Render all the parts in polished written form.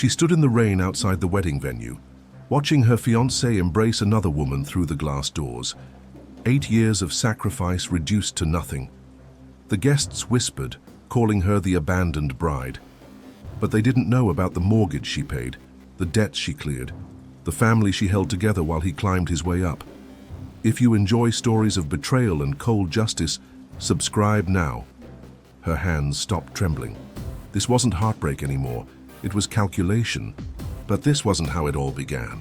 She stood in the rain outside the wedding venue, watching her fiancé embrace another woman through the glass doors. 8 years of sacrifice reduced to nothing. The guests whispered, calling her the abandoned bride. But they didn't know about the mortgage she paid, the debts she cleared, the family she held together while he climbed his way up. If you enjoy stories of betrayal and cold justice, subscribe now. Her hands stopped trembling. This wasn't heartbreak anymore, it was calculation. But this wasn't how it all began.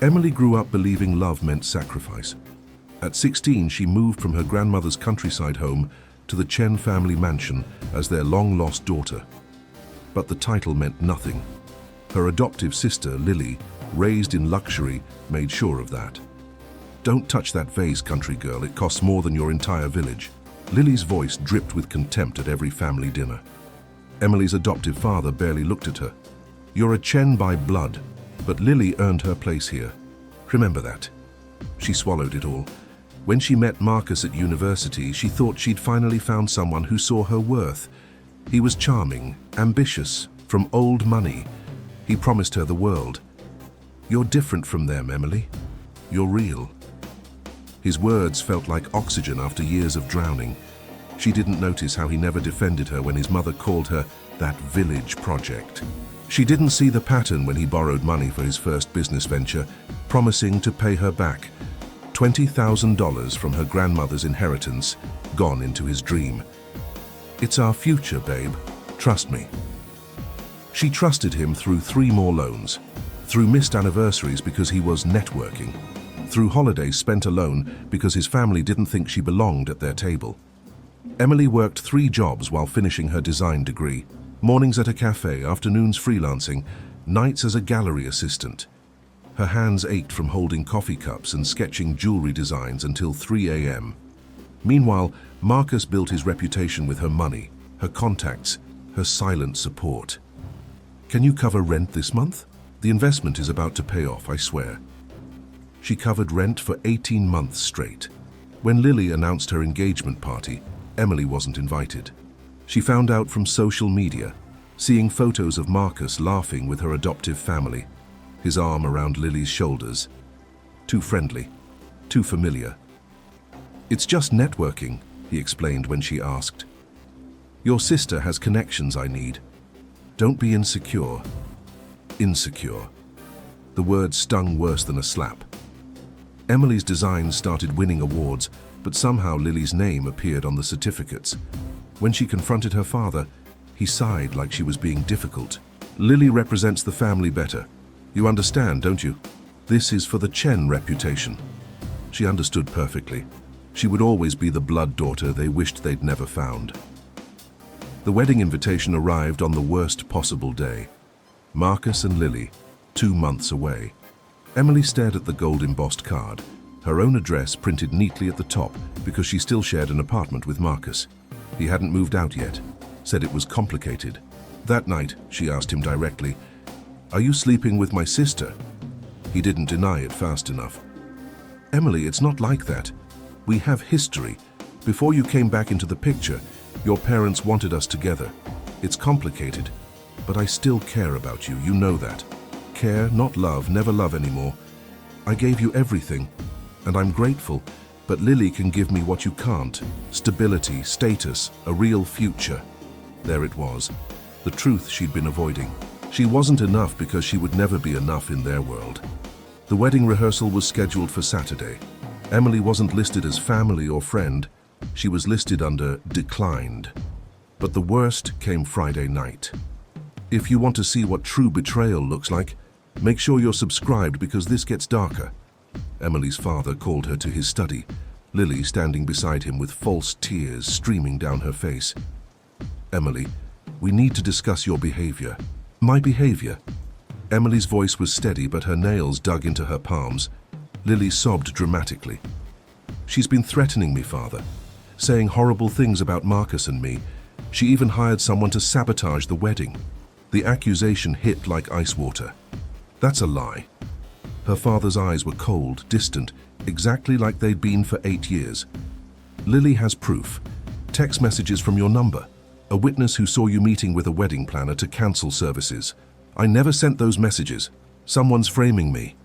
Emily grew up believing love meant sacrifice. At 16, she moved from her grandmother's countryside home to the Chen family mansion as their long-lost daughter. But the title meant nothing. Her adoptive sister, Lily, raised in luxury, made sure of that. "Don't touch that vase, country girl, it costs more than your entire village." Lily's voice dripped with contempt at every family dinner. Emily's adoptive father barely looked at her. "You're a Chen by blood, but Lily earned her place here. Remember that." She swallowed it all. When she met Marcus at university, she thought she'd finally found someone who saw her worth. He was charming, ambitious, from old money. He promised her the world. "You're different from them, Emily. You're real." His words felt like oxygen after years of drowning. She didn't notice how he never defended her when his mother called her that village project. She didn't see the pattern when he borrowed money for his first business venture, promising to pay her back. $20,000 from her grandmother's inheritance, gone into his dream. "It's our future, babe. Trust me." She trusted him through 3 more loans, through missed anniversaries because he was networking, through holidays spent alone because his family didn't think she belonged at their table. Emily worked 3 jobs while finishing her design degree. Mornings at a cafe, afternoons freelancing, nights as a gallery assistant. Her hands ached from holding coffee cups and sketching jewelry designs until 3 a.m. Meanwhile, Marcus built his reputation with her money, her contacts, her silent support. "Can you cover rent this month? The investment is about to pay off, I swear." She covered rent for 18 months straight. When Lily announced her engagement party, Emily wasn't invited. She found out from social media, seeing photos of Marcus laughing with her adoptive family, his arm around Lily's shoulders. Too friendly, too familiar. "It's just networking," he explained when she asked. "Your sister has connections I need. Don't be insecure." Insecure. The word stung worse than a slap. Emily's designs started winning awards, but somehow Lily's name appeared on the certificates. When she confronted her father, he sighed like she was being difficult. "Lily represents the family better. You understand, don't you? This is for the Chen reputation." She understood perfectly. She would always be the blood daughter they wished they'd never found. The wedding invitation arrived on the worst possible day. Marcus and Lily, 2 months away. Emily stared at the gold-embossed card, her own address printed neatly at the top because she still shared an apartment with Marcus. He hadn't moved out yet, said it was complicated. That night, she asked him directly, "Are you sleeping with my sister?" He didn't deny it fast enough. "Emily, it's not like that. We have history. Before you came back into the picture, your parents wanted us together. It's complicated, but I still care about you, you know that. Care, not love, never love anymore. I gave you everything, and I'm grateful, but Lily can give me what you can't. Stability, status, a real future." There it was, the truth she'd been avoiding. She wasn't enough because she would never be enough in their world. The wedding rehearsal was scheduled for Saturday. Emily wasn't listed as family or friend. She was listed under declined. But the worst came Friday night. If you want to see what true betrayal looks like, make sure you're subscribed because this gets darker. Emily's father called her to his study, Lily standing beside him with false tears streaming down her face. "Emily, we need to discuss your behavior." "My behavior?" Emily's voice was steady, but her nails dug into her palms. Lily sobbed dramatically. "She's been threatening me, father, saying horrible things about Marcus and me. She even hired someone to sabotage the wedding." The accusation hit like ice water. "That's a lie." Her father's eyes were cold, distant, exactly like they'd been for 8 years. "Lily has proof. Text messages from your number. A witness who saw you meeting with a wedding planner to cancel services. I never sent those messages. Someone's framing me.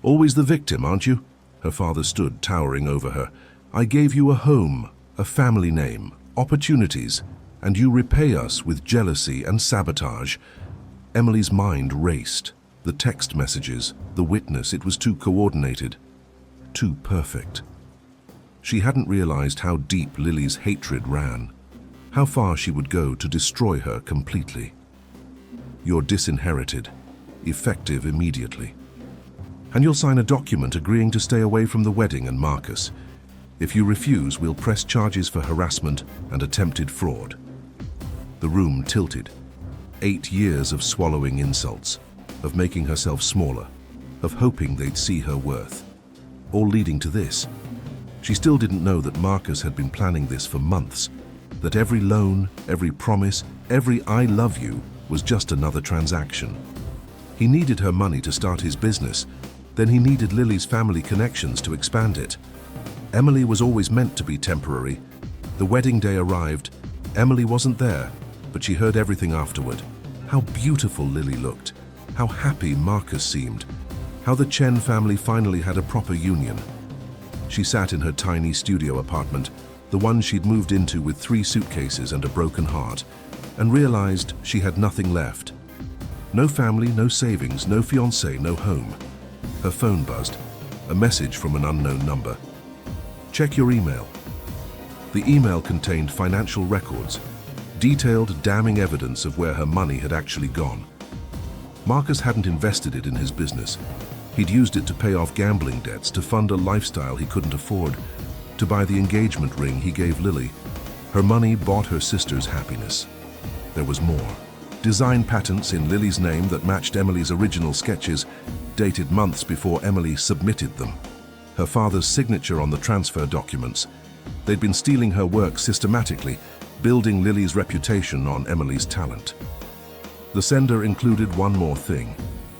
Always the victim, aren't you? Her father stood towering over her. I gave you a home, a family name, opportunities, and you repay us with jealousy and sabotage. Emily's mind raced. The text messages, the witness, it was too coordinated, too perfect. She hadn't realized how deep Lily's hatred ran, how far she would go to destroy her completely. You're disinherited, effective immediately. And you'll sign a document agreeing to stay away from the wedding and Marcus. If you refuse, we'll press charges for harassment and attempted fraud. The room tilted. 8 years of swallowing insults, of making herself smaller, of hoping they'd see her worth. All leading to this. She still didn't know that Marcus had been planning this for months, that every loan, every promise, every I love you was just another transaction. He needed her money to start his business, then he needed Lily's family connections to expand it. Emily was always meant to be temporary. The wedding day arrived. Emily wasn't there, but she heard everything afterward. How beautiful Lily looked, how happy Marcus seemed, how the Chen family finally had a proper union. She sat in her tiny studio apartment, the one she'd moved into with 3 suitcases and a broken heart, and realized she had nothing left. No family, no savings, no fiancé, no home. Her phone buzzed, a message from an unknown number. Check your email. The email contained financial records, detailed, damning evidence of where her money had actually gone. Marcus hadn't invested it in his business. He'd used it to pay off gambling debts, to fund a lifestyle he couldn't afford, to buy the engagement ring he gave Lily. Her money bought her sister's happiness. There was more. Design patents in Lily's name that matched Emily's original sketches, dated months before Emily submitted them. Her father's signature on the transfer documents. They'd been stealing her work systematically, building Lily's reputation on Emily's talent. The sender included one more thing,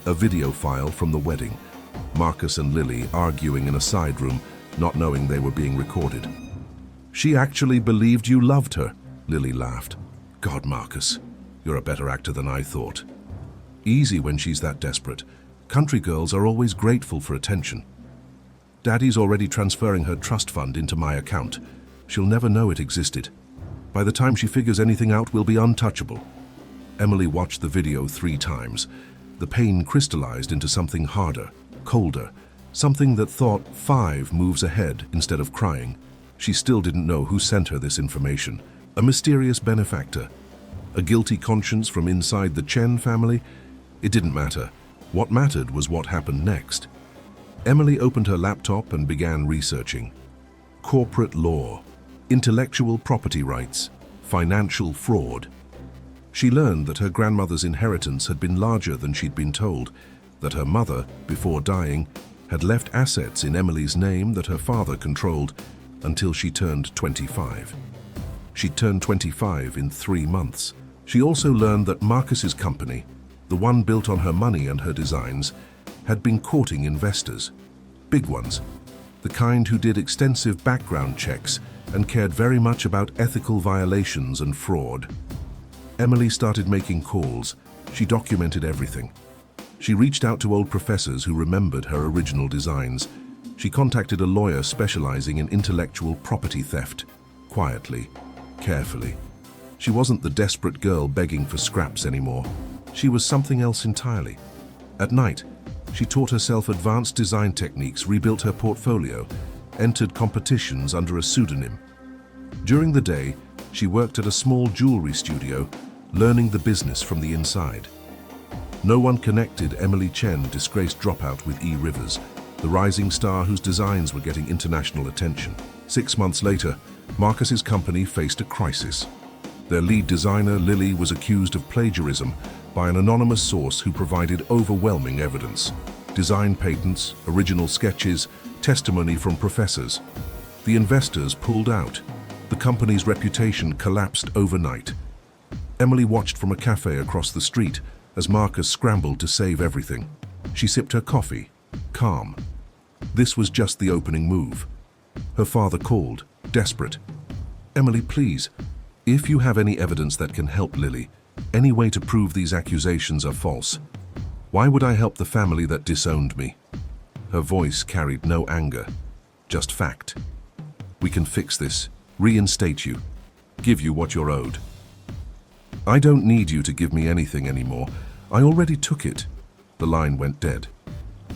a video file from the wedding. Marcus and Lily arguing in a side room, not knowing they were being recorded. She actually believed you loved her, Lily laughed. God, Marcus, you're a better actor than I thought. Easy when she's that desperate. Country girls are always grateful for attention. Daddy's already transferring her trust fund into my account. She'll never know it existed. By the time she figures anything out, we'll be untouchable. Emily watched the video 3 times. The pain crystallized into something harder, colder, something that thought 5 moves ahead instead of crying. She still didn't know who sent her this information. A mysterious benefactor. A guilty conscience from inside the Chen family? It didn't matter. What mattered was what happened next. Emily opened her laptop and began researching. Corporate law, intellectual property rights, financial fraud. She learned that her grandmother's inheritance had been larger than she'd been told, that her mother, before dying, had left assets in Emily's name that her father controlled until she turned 25. She'd turned 25 in 3 months. She also learned that Marcus's company, the one built on her money and her designs, had been courting investors. Big ones. The kind who did extensive background checks and cared very much about ethical violations and fraud. Emily started making calls. She documented everything. She reached out to old professors who remembered her original designs. She contacted a lawyer specializing in intellectual property theft. Quietly, carefully. She wasn't the desperate girl begging for scraps anymore. She was something else entirely. At night, she taught herself advanced design techniques, rebuilt her portfolio, entered competitions under a pseudonym. During the day, she worked at a small jewelry studio, learning the business from the inside. No one connected Emily Chen, disgraced dropout, with E. Rivers, the rising star whose designs were getting international attention. 6 months later, Marcus's company faced a crisis. Their lead designer, Lily, was accused of plagiarism by an anonymous source who provided overwhelming evidence. Design patents, original sketches, testimony from professors. The investors pulled out. The company's reputation collapsed overnight. Emily watched from a cafe across the street as Marcus scrambled to save everything. She sipped her coffee, calm. This was just the opening move. Her father called, desperate. "Emily, please, if you have any evidence that can help Lily, Any way to prove these accusations are false? Why would I help the family that disowned me? Her voice carried no anger, just fact. We can fix this, reinstate you, give you what you're owed. I don't need you to give me anything anymore. I already took it. The line went dead.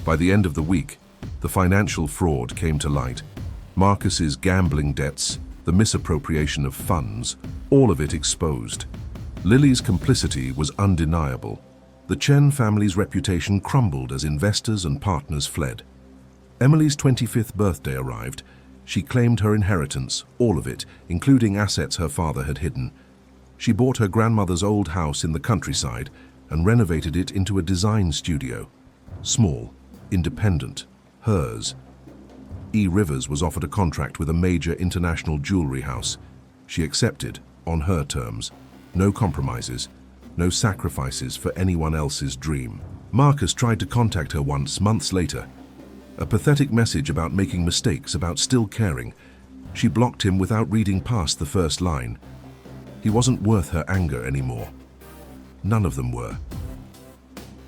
By the end of the week, the financial fraud came to light. Marcus's gambling debts, the misappropriation of funds, all of it exposed. Lily's complicity was undeniable. The Chen family's reputation crumbled as investors and partners fled. Emily's 25th birthday arrived. She claimed her inheritance, all of it, including assets her father had hidden. She bought her grandmother's old house in the countryside and renovated it into a design studio. Small, independent, hers. E. Rivers was offered a contract with a major international jewelry house. She accepted, on her terms. No compromises, no sacrifices for anyone else's dream. Marcus tried to contact her once, months later. A pathetic message about making mistakes, about still caring. She blocked him without reading past the first line. He wasn't worth her anger anymore. None of them were.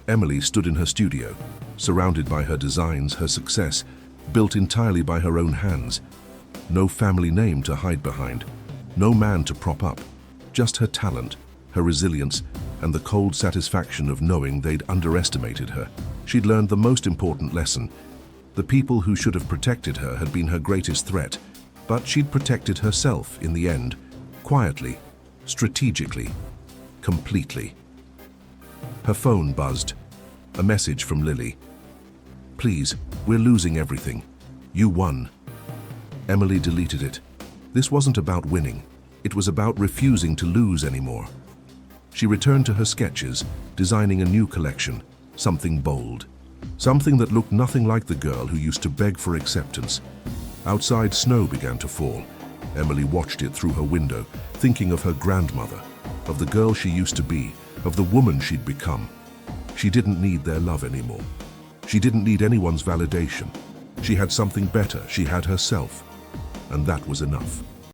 Emily stood in her studio, surrounded by her designs, her success, built entirely by her own hands. No family name to hide behind, no man to prop up, just her talent, her resilience, and the cold satisfaction of knowing they'd underestimated her. She'd learned the most important lesson. The people who should have protected her had been her greatest threat, but she'd protected herself in the end, quietly, strategically, completely. Her phone buzzed. A message from Lily. "Please, we're losing everything. You won." Emily deleted it. This wasn't about winning. It was about refusing to lose anymore. She returned to her sketches, designing a new collection, something bold. Something that looked nothing like the girl who used to beg for acceptance. Outside, snow began to fall. Emily watched it through her window, thinking of her grandmother, of the girl she used to be, of the woman she'd become. She didn't need their love anymore. She didn't need anyone's validation. She had something better. She had herself. And that was enough.